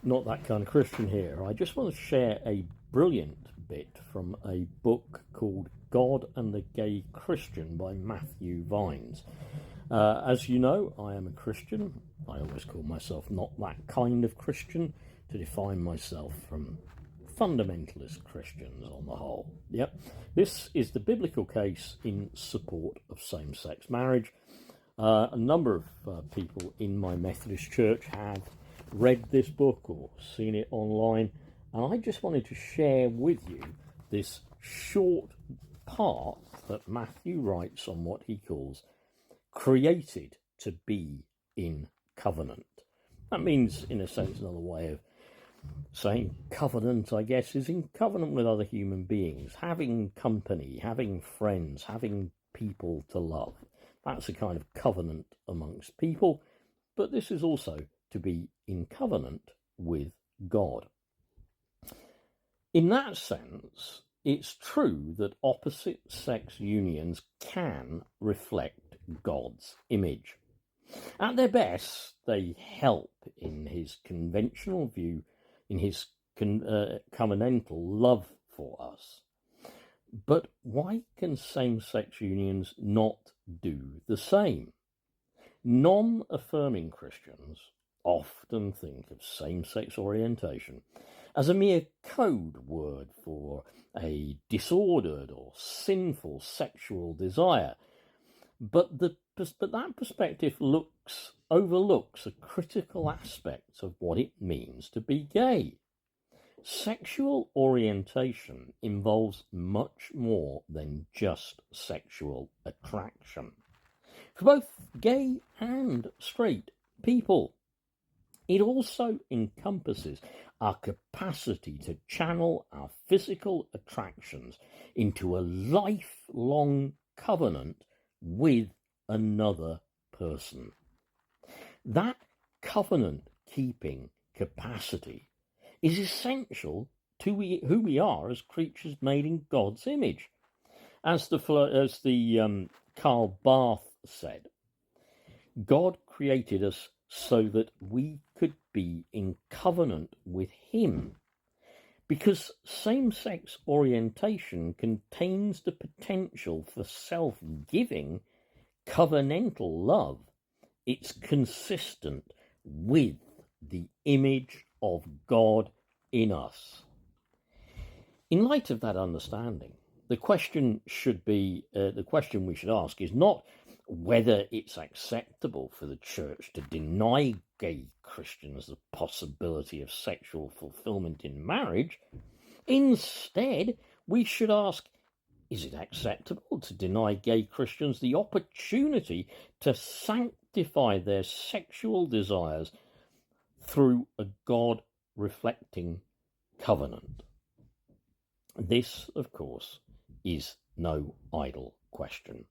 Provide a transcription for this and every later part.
Not that kind of Christian here. I just want to share a brilliant bit from a book called God and the Gay Christian by Mathew Vines. As you know, I am a Christian. I always call myself not that kind of Christian to define myself from fundamentalist Christians on the whole. Yep. This is the biblical case in support of same-sex marriage. A number of people in my Methodist church have read this book or seen it online, and I just wanted to share with you this short part that Matthew writes on what he calls created to be in covenant. That means, in a sense, another way of saying covenant, I guess, is in covenant with other human beings, having company, having friends, having people to love. That's a kind of covenant amongst people, but this is also to be in covenant with God. In that sense, it's true that opposite-sex unions can reflect God's image. At their best, they help in his conventional view, in his covenantal love for us. But why can same-sex unions not do the same? Non-affirming Christians often think of same-sex orientation as a mere code word for a disordered or sinful sexual desire. But that perspective overlooks a critical aspect of what it means to be gay. Sexual orientation involves much more than just sexual attraction. For both gay and straight people, it also encompasses our capacity to channel our physical attractions into a lifelong covenant with another person. That covenant-keeping capacity is essential to who we are as creatures made in God's image. As the Karl Barth said, God created us so that we could be in covenant with him. Because same-sex orientation contains the potential for self-giving, covenantal love, it's consistent with the image of God in us. In light of that understanding, the question we should ask is not whether it's acceptable for the church to deny gay Christians the possibility of sexual fulfillment in marriage. Instead, we should ask, is it acceptable to deny gay Christians the opportunity to sanctify their sexual desires through a God-reflecting covenant? This, of course, is no idle question.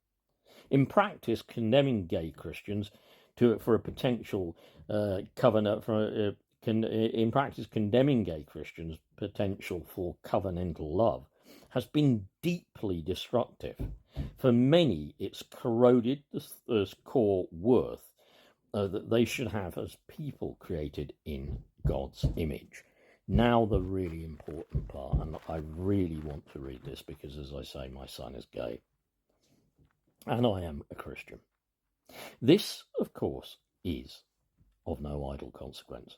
In practice, condemning gay Christians for a potential covenant, in practice, condemning gay Christians' potential for covenantal love has been deeply destructive. For many, it's corroded the core worth that they should have as people created in God's image. Now the really important part, and I really want to read this because, as I say, my son is gay. And I am a Christian. This, of course, is of no idle consequence.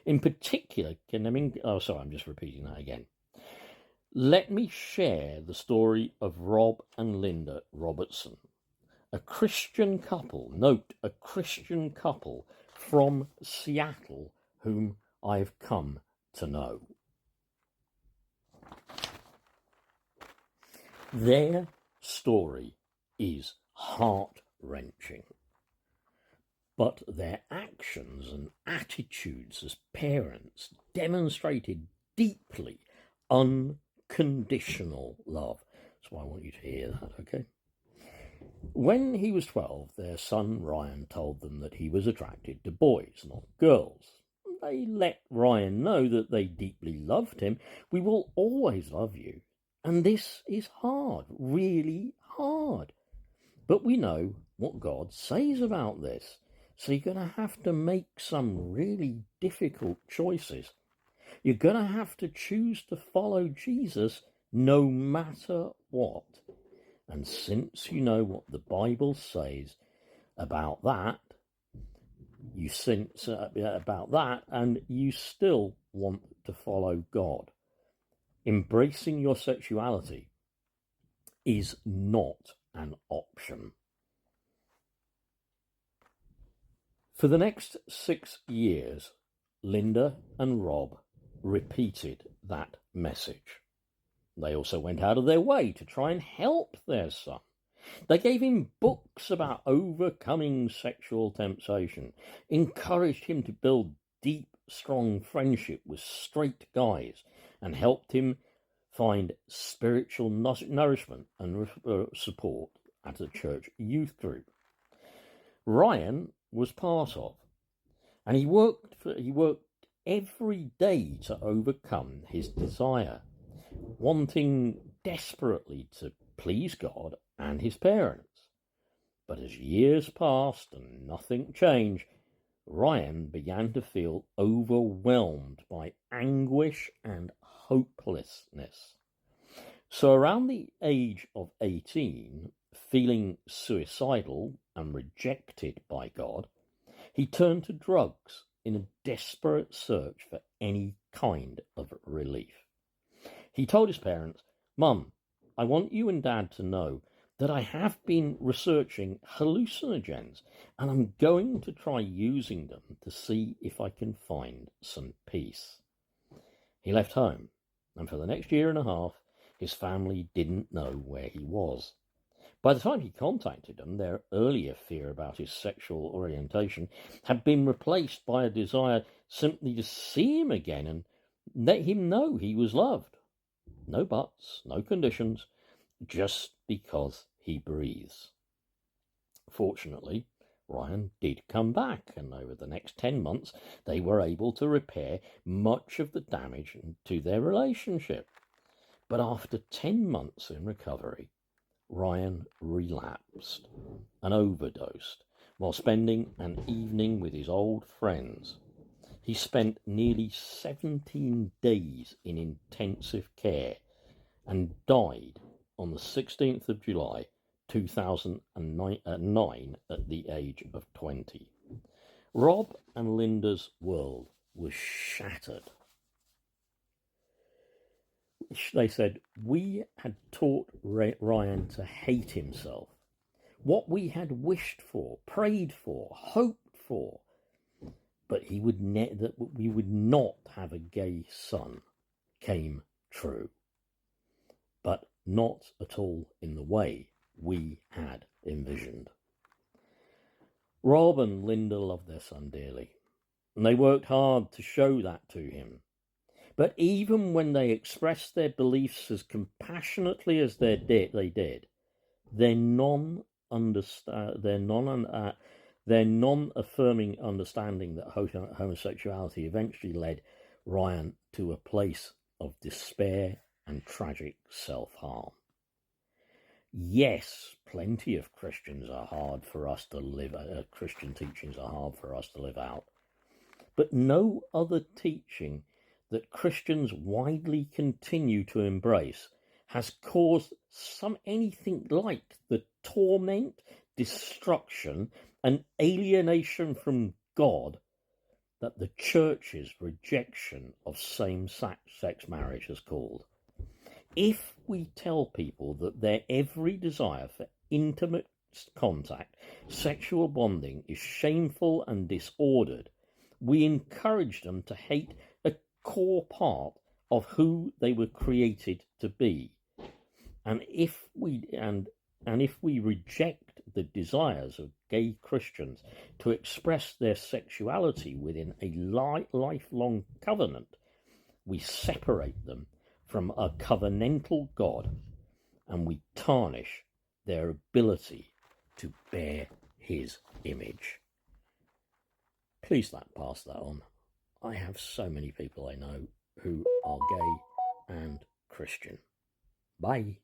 In particular, I'm just repeating that again. Let me share the story of Rob and Linda Robertson, a Christian couple, a Christian couple from Seattle whom I've come to know. Their story is heart-wrenching, but their actions and attitudes as parents demonstrated deeply unconditional love. That's why I want you to hear that, okay? When he was 12, their son Ryan told them that he was attracted to boys, not girls. They let Ryan know that they deeply loved him. We will always love you. And this is hard, really hard. But we know what God says about this. So you're going to have to make some really difficult choices. You're going to have to choose to follow Jesus no matter what. And since you know what the Bible says about that, and you still want to follow God, embracing your sexuality is not an option. For the next 6 years, Linda and Rob repeated that message. They also went out of their way to try and help their son. They gave him books about overcoming sexual temptation, encouraged him to build deep, strong friendship with straight guys, and helped him find spiritual nourishment and support at a church youth group. Ryan was part of, and he worked every day to overcome his desire, wanting desperately to please God and his parents. But as years passed and nothing changed, Ryan began to feel overwhelmed by anguish and hopelessness. So around the age of 18, feeling suicidal and rejected by God, he turned to drugs in a desperate search for any kind of relief. He told his parents, "Mum, I want you and Dad to know that I have been researching hallucinogens and I'm going to try using them to see if I can find some peace." He left home, and for the next year and a half, his family didn't know where he was. By the time he contacted them, their earlier fear about his sexual orientation had been replaced by a desire simply to see him again and let him know he was loved. No buts, no conditions, just because he breathes. Fortunately, Ryan did come back, and over the next 10 months, they were able to repair much of the damage to their relationship. But after 10 months in recovery, Ryan relapsed and overdosed while spending an evening with his old friends. He spent nearly 17 days in intensive care and died on the 16th of July 2009 at the age of 20. Rob and Linda's world was shattered. They said, "We had taught Ryan to hate himself. What we had wished for, prayed for, hoped for, but that we would not have a gay son, came true. But not at all in the way we had envisioned." Rob and Linda loved their son dearly, and they worked hard to show that to him. But even when they expressed their beliefs as compassionately as they did, their non-affirming understanding that homosexuality eventually led Ryan to a place of despair and tragic self-harm. Yes, plenty of Christians are hard for us to live. Christian teachings are hard for us to live out, but no other teaching that Christians widely continue to embrace has caused anything like the torment, destruction, and alienation from God that the Church's rejection of same-sex marriage has caused. If we tell people that their every desire for intimate contact, sexual bonding, is shameful and disordered, we encourage them to hate a core part of who they were created to be. And if we reject the desires of gay Christians to express their sexuality within a lifelong covenant, we separate them from a covenantal God, and we tarnish their ability to bear his image. Please pass that on. I have so many people I know who are gay and Christian. Bye.